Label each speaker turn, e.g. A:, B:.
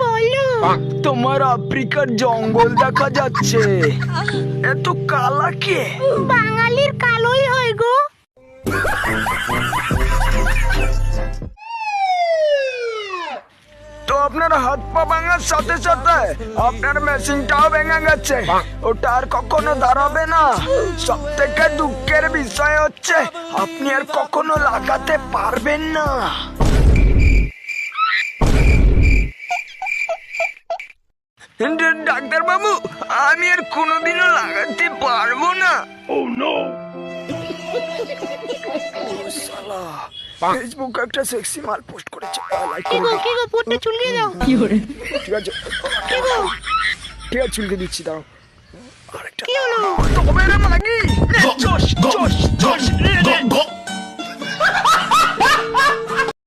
A: বলো।
B: তোমার আফ্রিকার জঙ্গল দেখা যাচ্ছে, এত কালা কে?
A: বাঙালির কালোই হয় গো।
B: তো আপনার হাত পা ভাঙার সাথে সাথে আপনার মেশিনটাও ভেঙে গেছে, ওটা আর কখনো দাঁড়াবে না। সব থেকে দুঃখের বিষয় হচ্ছে আপনি আর কখনো লাগাতে পারবেন না। ডাক্তার বাবু, আমি আর কোনোদিনও লাগাতে পারবো না। ফেসবুকে একটা সেক্সি মাল পোস্ট করেছে,
A: কি গো পুরোটা চুলকে দাও।
B: ঠিক আছে
A: কি গো
B: ঠিক আছে, চুলকে দিচ্ছি, দাও। আরেকটা
A: কি হলো?
B: তবে রে মাগি, চশ চশ চশ রে রে।